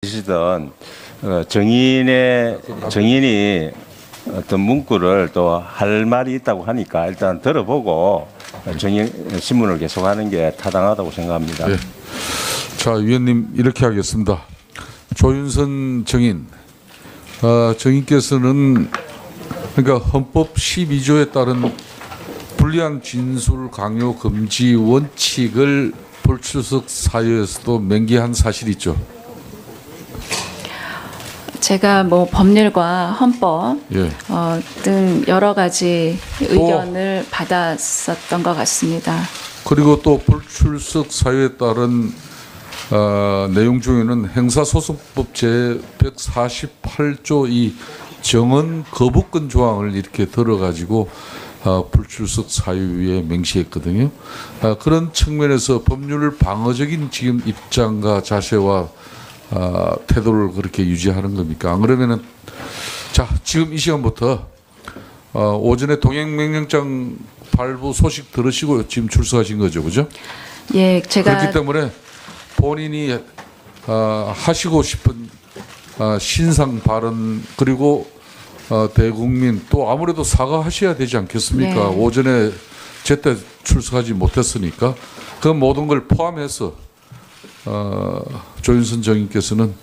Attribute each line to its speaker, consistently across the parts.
Speaker 1: 시던 정인이 어떤 문구를 또 할 말이 있다고 하니까 일단 들어보고 신문을 계속하는 게 타당하다고 생각합니다.
Speaker 2: 네. 자, 위원님 이렇게 하겠습니다. 조윤선 정인, 정인께서는 그러니까 헌법 12조에 따른 불리한 진술 강요 금지 원칙을 불출석 사유에서도 명기한 사실이 있죠.
Speaker 3: 제가 뭐 법률과 헌법 등 여러 가지 의견을 받았었던 것 같습니다.
Speaker 2: 그리고 또 불출석 사유에 따른 내용 중에는 행사소송법 제 148조 이 정언 거부권 조항을 이렇게 들어가지고 불출석 사유에 명시했거든요. 그런 측면에서 법률 방어적인 지금 입장과 자세와 태도를 그렇게 유지하는 겁니까? 안 그러면은 자, 지금 이 시간부터 오전에 동행명령장 발부 소식 들으시고 지금 출석하신 거죠, 그죠?
Speaker 3: 예, 제가
Speaker 2: 그렇기 때문에 본인이 하시고 싶은 신상 발언 그리고 대국민 또 아무래도 사과하셔야 되지 않겠습니까?
Speaker 3: 네.
Speaker 2: 오전에 제때 출석하지 못했으니까 그 모든 걸 포함해서 조윤선 정인께서는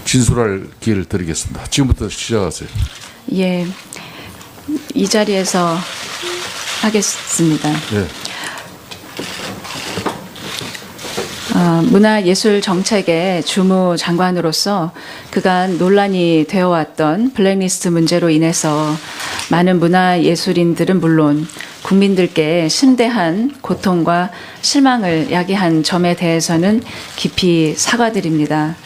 Speaker 2: 진술할 기회를 드리겠습니다. 지금부터 시작하세요.
Speaker 3: 예, 이 자리에서 하겠습니다.
Speaker 2: 네.
Speaker 3: 문화예술정책의 주무장관으로서 그간 논란이 되어왔던 블랙리스트 문제로 인해서 많은 문화예술인들은 물론 국민들께 심대한 고통과 실망을 야기한 점에 대해서는 깊이 사과드립니다.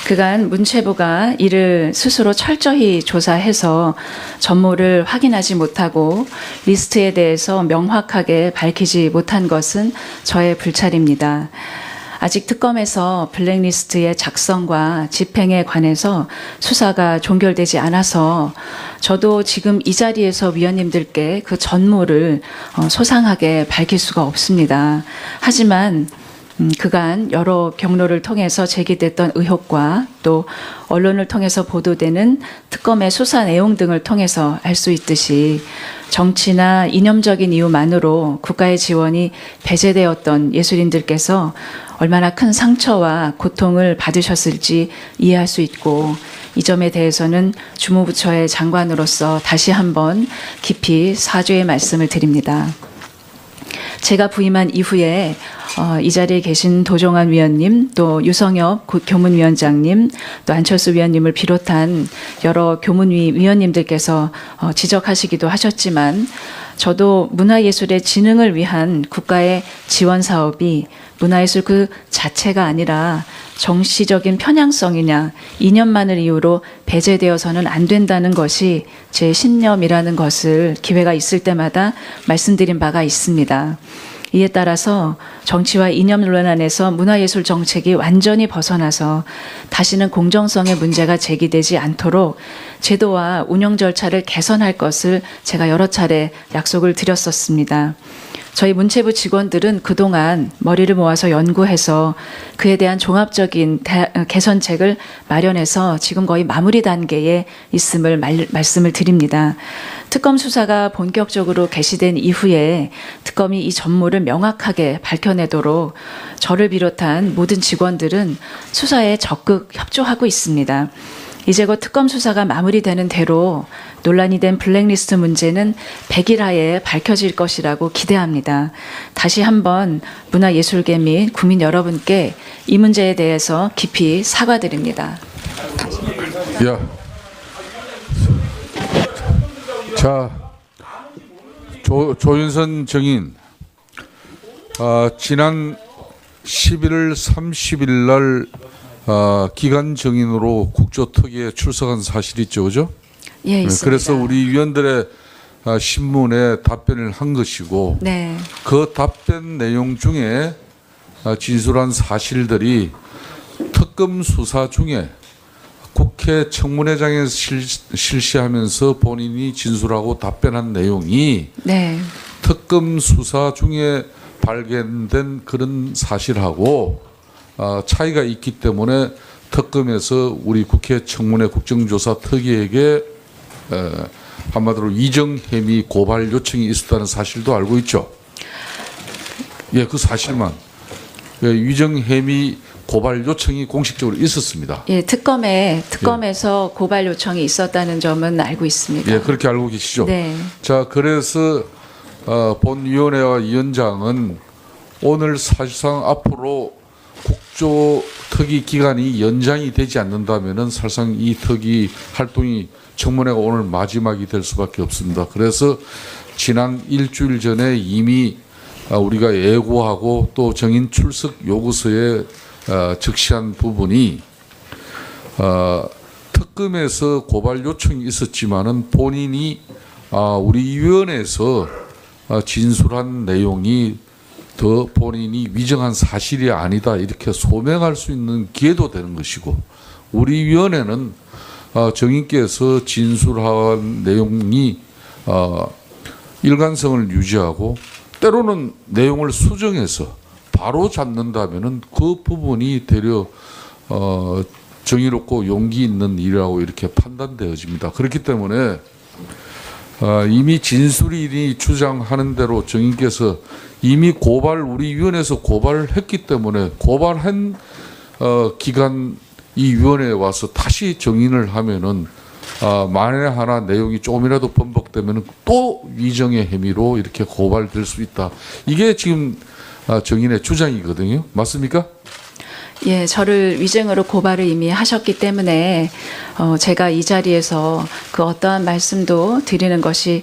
Speaker 3: 그간 문체부가 이를 스스로 철저히 조사해서 전모를 확인하지 못하고 리스트에 대해서 명확하게 밝히지 못한 것은 저의 불찰입니다. 아직 특검에서 블랙리스트의 작성과 집행에 관해서 수사가 종결되지 않아서 저도 지금 이 자리에서 위원님들께 그 전모를 소상하게 밝힐 수가 없습니다. 하지만 그간 여러 경로를 통해서 제기됐던 의혹과 또 언론을 통해서 보도되는 특검의 수사 내용 등을 통해서 알 수 있듯이 정치나 이념적인 이유만으로 국가의 지원이 배제되었던 예술인들께서 얼마나 큰 상처와 고통을 받으셨을지 이해할 수 있고 이 점에 대해서는 주무부처의 장관으로서 다시 한번 깊이 사죄의 말씀을 드립니다. 제가 부임한 이후에 이 자리에 계신 도종환 위원님, 또 유성엽 교문위원장님, 또 안철수 위원님을 비롯한 여러 교문위 위원님들께서 지적하시기도 하셨지만 저도 문화예술의 진흥을 위한 국가의 지원 사업이 문화예술 그 자체가 아니라 정치적인 편향성이냐 이념만을 이유로 배제되어서는 안 된다는 것이 제 신념이라는 것을 기회가 있을 때마다 말씀드린 바가 있습니다. 이에 따라서 정치와 이념 논란에서 문화예술 정책이 완전히 벗어나서 다시는 공정성의 문제가 제기되지 않도록 제도와 운영 절차를 개선할 것을 제가 여러 차례 약속을 드렸었습니다. 저희 문체부 직원들은 그동안 머리를 모아서 연구해서 그에 대한 종합적인 개선책을 마련해서 지금 거의 마무리 단계에 있음을 말씀을 드립니다. 특검 수사가 본격적으로 개시된 이후에 특검이 이 전모를 명확하게 밝혀내도록 저를 비롯한 모든 직원들은 수사에 적극 협조하고 있습니다. 이제 곧 특검 수사가 마무리되는 대로 논란이 된 블랙리스트 문제는 100일 하에 밝혀질 것이라고 기대합니다. 다시 한번 문화예술계 및 국민 여러분께 이 문제에 대해서 깊이 사과드립니다.
Speaker 2: 자, 조윤선 정인, 지난 11월 30일 날 기간 정인으로 국조특위에 출석한 사실이 있죠, 그죠?
Speaker 3: 예, 있습니다.
Speaker 2: 그래서 우리 위원들의 신문에 답변을 한 것이고,
Speaker 3: 네.
Speaker 2: 그 답변 내용 중에 진술한 사실들이 특검 수사 중에 국회 청문회장에서 실시하면서 본인이 진술하고 답변한 내용이
Speaker 3: 네.
Speaker 2: 특검 수사 중에 발견된 그런 사실하고 차이가 있기 때문에 특검에서 우리 국회 청문회 국정조사 특위에게 한마디로 위정혐의 고발 요청이 있었다는 사실도 알고 있죠. 예, 그 사실만. 위정혐의 고발 요청이 공식적으로 있었습니다.
Speaker 3: 예, 특검에서 고발 요청이 있었다는 점은 알고 있습니다.
Speaker 2: 예, 그렇게 알고 계시죠.
Speaker 3: 네.
Speaker 2: 자, 그래서 본위원회와 위원장은 오늘 사실상 앞으로 국조특위 기간이 연장이 되지 않는다면은 사실상 이 특위 활동이 청문회가 오늘 마지막이 될 수밖에 없습니다. 그래서 지난 일주일 전에 이미 우리가 예고하고 또 정인 출석 요구서에 적시한 부분이 특검에서 고발 요청이 있었지만은 본인이 우리 위원회에서 진술한 내용이 더 본인이 위정한 사실이 아니다 이렇게 소명할 수 있는 기회도 되는 것이고 우리 위원회는 정인께서 진술한 내용이 일관성을 유지하고 때로는 내용을 수정해서 바로 잡는다면은 그 부분이 되려 정의롭고 용기 있는 일이라고 이렇게 판단되어집니다. 그렇기 때문에 이미 진술인이 주장하는 대로 정인께서 이미 우리 위원회에서 고발을 했기 때문에 고발한 기간 이 위원회에 와서 다시 정인을 하면은 만에 하나 내용이 조금이라도 번복되면은 또 위정의 혐의로 이렇게 고발될 수 있다. 이게 지금 정인의 주장이거든요. 맞습니까?
Speaker 3: 예, 저를 위증으로 고발을 이미 하셨기 때문에 제가 이 자리에서 그 어떠한 말씀도 드리는 것이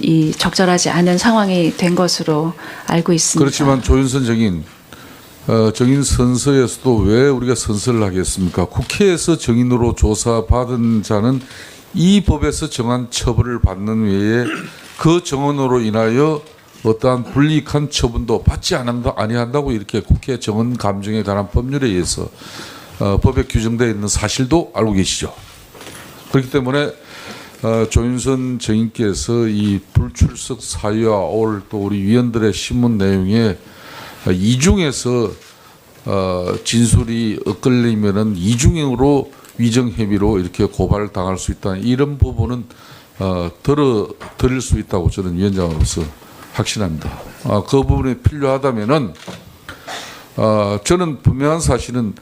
Speaker 3: 이 적절하지 않은 상황이 된 것으로 알고 있습니다.
Speaker 2: 그렇지만 조윤선 정인, 정인 선서에서도 왜 우리가 선서를 하겠습니까? 국회에서 정인으로 조사받은 자는 이 법에서 정한 처벌을 받는 외에 그 정언으로 인하여 어떠한 불이익한 처분도 받지 아니한다고 이렇게 국회 정언 감정에 관한 법률에 의해서 법에 규정되어 있는 사실도 알고 계시죠. 그렇기 때문에 조윤선 정인께서 이 불출석 사유와 오늘 또 우리 위원들의 신문 내용에 이중에서 진술이 엇갈리면은 이중으로 위정 혐의로 이렇게 고발을 당할 수 있다. 이런 부분은 드릴 수 있다고 저는 위원장으로서 확신합니다. 그 부분이 필요하다면은 저는 분명한 사실은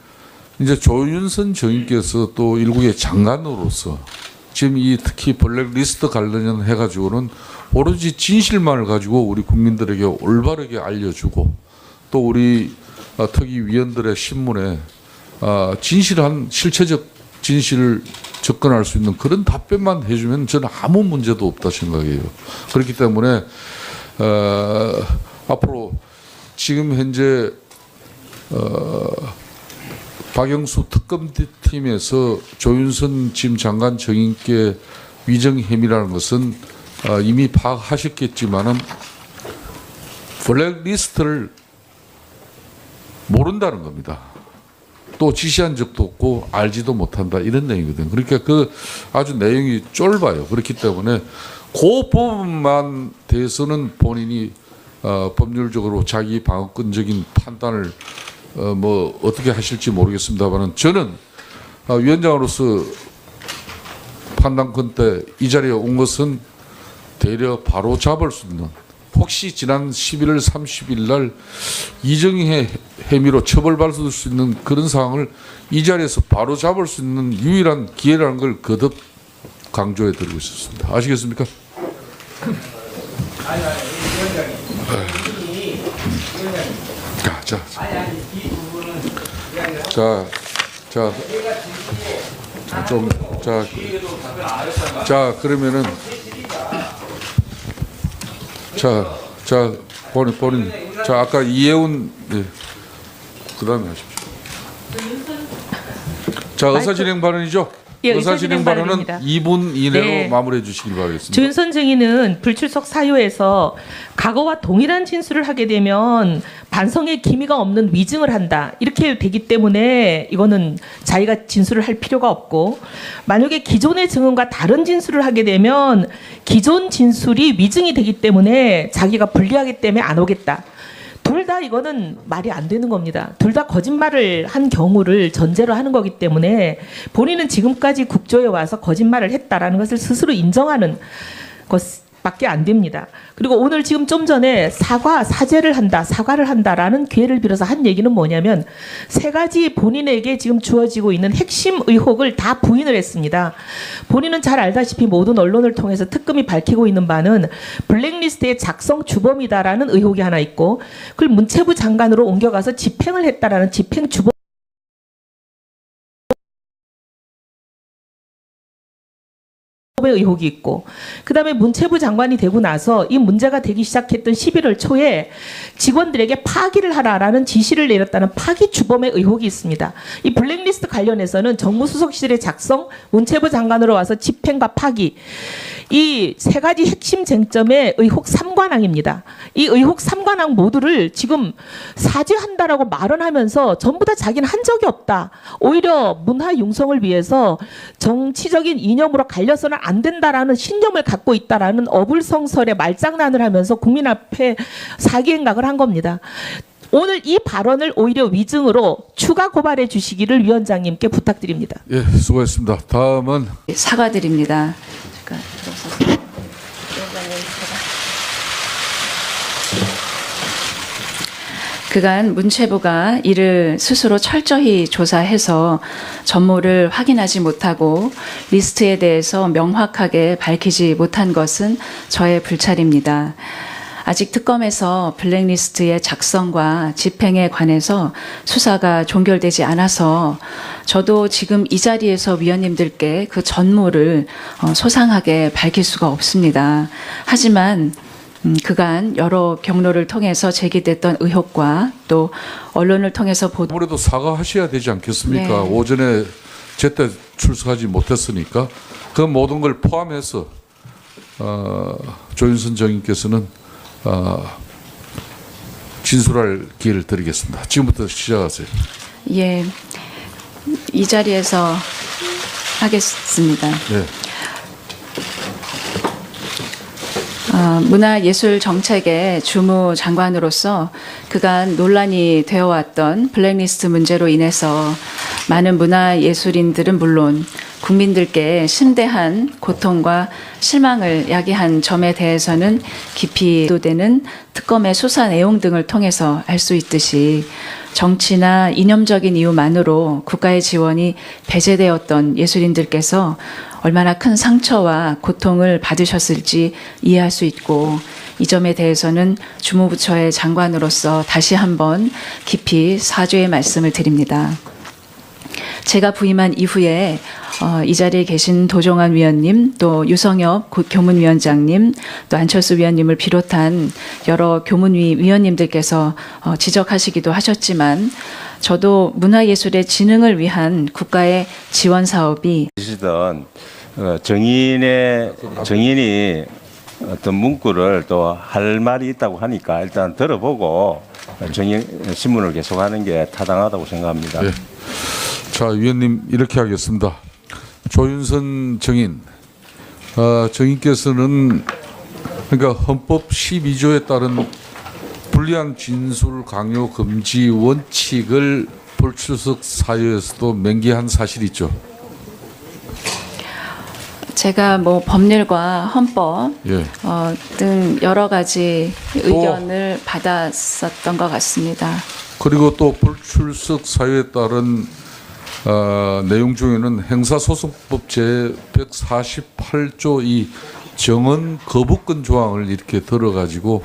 Speaker 2: 이제 조윤선 정인께서 또 일국의 장관으로서 지금 이 특히 블랙리스트 관련 해가지고는 오로지 진실만을 가지고 우리 국민들에게 올바르게 알려주고 또 우리 특위 위원들의 신문에 진실한 실체적 진실을 접근할 수 있는 그런 답변만 해주면 저는 아무 문제도 없다 생각해요. 그렇기 때문에 앞으로 지금 현재 박영수 특검팀에서 조윤선 지금 장관 정인께 위정 혐의라는 것은 이미 파악하셨겠지만은 블랙리스트를 모른다는 겁니다. 또 지시한 적도 없고 알지도 못한다 이런 내용이거든요. 그러니까 그 아주 내용이 좁아요. 그렇기 때문에 그 부분만 대해서는 본인이 법률적으로 자기 방어권적인 판단을 뭐 어떻게 하실지 모르겠습니다만 저는 위원장으로서 판단컨대 이 자리에 온 것은 되려 바로 잡을 수 있는 혹시 지난 11월 30일 날 이정희 혐의로 처벌받을 수 있는 그런 상황을 이 자리에서 바로 잡을 수 있는 유일한 기회라는 걸 거듭 강조해 드리고 있었습니다. 아시겠습니까? 그러면은 본인 아까 이해운 그다음에 하십시오. 자, 의사진행 발언이죠.
Speaker 4: 예,
Speaker 2: 의사진행 발언은
Speaker 4: 발언입니다.
Speaker 2: 2분 이내로
Speaker 4: 네.
Speaker 2: 마무리해 주시길 바라겠습니다.
Speaker 4: 조윤선 증인은 불출석 사유에서 과거와 동일한 진술을 하게 되면 반성의 기미가 없는 위증을 한다. 이렇게 되기 때문에 이거는 자기가 진술을 할 필요가 없고, 만약에 기존의 증언과 다른 진술을 하게 되면 기존 진술이 위증이 되기 때문에 자기가 불리하기 때문에 안 오겠다. 둘 다 이거는 말이 안 되는 겁니다. 둘 다 거짓말을 한 경우를 전제로 하는 거기 때문에 본인은 지금까지 국조에 와서 거짓말을 했다라는 것을 스스로 인정하는 것밖에 안 됩니다. 그리고 오늘 지금 좀 전에 사죄를 한다, 사과를 한다라는 기회를 빌어서 한 얘기는 뭐냐면 세 가지 본인에게 지금 주어지고 있는 핵심 의혹을 다 부인을 했습니다. 본인은 잘 알다시피 모든 언론을 통해서 특검이 밝히고 있는 바는 블랙리스트의 작성 주범이다라는 의혹이 하나 있고, 그걸 문체부 장관으로 옮겨가서 집행을 했다라는 집행 주범 의 의혹이 있고, 그다음에 문체부 장관이 되고 나서 이 문제가 되기 시작했던 11월 초에 직원들에게 파기를 하라라는 지시를 내렸다는 파기 주범의 의혹이 있습니다. 이 블랙리스트 관련해서는 정무수석실의 작성, 문체부 장관으로 와서 집행과 파기, 이 세 가지 핵심 쟁점의 의혹 3관왕입니다. 이 의혹 3관왕 모두를 지금 사죄한다라고 말은 하면서 전부 다 자기는 한 적이 없다. 오히려 문화 융성을 위해서 정치적인 이념으로 갈려서는 안 된다라는 신념을 갖고 있다라는 어불성설의 말장난을 하면서 국민 앞에 사기행각을 한 겁니다. 오늘 이 발언을 오히려 위증으로 추가 고발해 주시기를 위원장님께 부탁드립니다.
Speaker 2: 예, 수고했습니다. 다음은
Speaker 3: 사과드립니다. 잠깐 들어서서. 위원장님, 그간 문체부가 이를 스스로 철저히 조사해서 전모를 확인하지 못하고 리스트에 대해서 명확하게 밝히지 못한 것은 저의 불찰입니다. 아직 특검에서 블랙리스트의 작성과 집행에 관해서 수사가 종결되지 않아서 저도 지금 이 자리에서 위원님들께 그 전모를 소상하게 밝힐 수가 없습니다. 하지만 그간 여러 경로를 통해서 제기됐던 의혹과 또 언론을 통해서 보도,
Speaker 2: 아무래도 사과하셔야 되지 않겠습니까?
Speaker 3: 네.
Speaker 2: 오전에 제때 출석하지 못했으니까 그 모든 걸 포함해서 조윤선 정인께서는 진술할 기회를 드리겠습니다. 지금부터 시작하세요.
Speaker 3: 예, 이 자리에서 하겠습니다.
Speaker 2: 네.
Speaker 3: 문화예술정책의 주무장관으로서 그간 논란이 되어왔던 블랙리스트 문제로 인해서 많은 문화예술인들은 물론 국민들께 심대한 고통과 실망을 야기한 점에 대해서는 깊이 도되는 특검의 수사 내용 등을 통해서 알 수 있듯이 정치나 이념적인 이유만으로 국가의 지원이 배제되었던 예술인들께서 얼마나 큰 상처와 고통을 받으셨을지 이해할 수 있고, 이 점에 대해서는 주무부처의 장관으로서 다시 한번 깊이 사죄의 말씀을 드립니다. 제가 부임한 이후에 이 자리에 계신 도종환 위원님, 또 유성엽 교문위원장님, 또 안철수 위원님을 비롯한 여러 교문위 위원님들께서 지적하시기도 하셨지만, 저도 문화예술의 진흥을 위한 국가의 지원 사업이
Speaker 1: 시던 정인이 어떤 문구를 또 할 말이 있다고 하니까 일단 들어보고 정인 신문을 계속하는 게 타당하다고 생각합니다.
Speaker 2: 네. 자, 위원님 이렇게 하겠습니다. 조윤선 정인, 정인께서는 그러니까 헌법 12조에 따른 불리한 진술 강요 금지 원칙을 불출석 사유에서도 맹기한 사실이 있죠.
Speaker 3: 제가 뭐 법률과 헌법
Speaker 2: 예.
Speaker 3: 등 여러 가지 의견을 받았었던 것 같습니다.
Speaker 2: 그리고 또 불출석 사유에 따른 내용 중에는 행사소송법 제 148조 이 정언 거부권 조항을 이렇게 들어가지고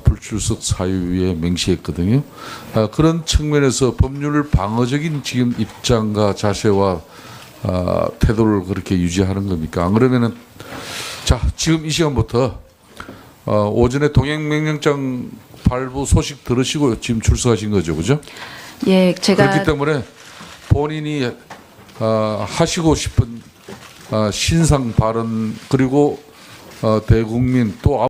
Speaker 2: 불출석 사유에 맹시했거든요. 그런 측면에서 법률 방어적인 지금 입장과 자세와 태도를 그렇게 유지하는 겁니까? 안 그러면은 자, 지금 이 시간부터 오전에 동행명령장 발부 소식 들으시고 지금 출석하신 거죠, 그죠?
Speaker 3: 예, 제가
Speaker 2: 그렇기 때문에 본인이 하시고 싶은 신상 발언 그리고 대국민 또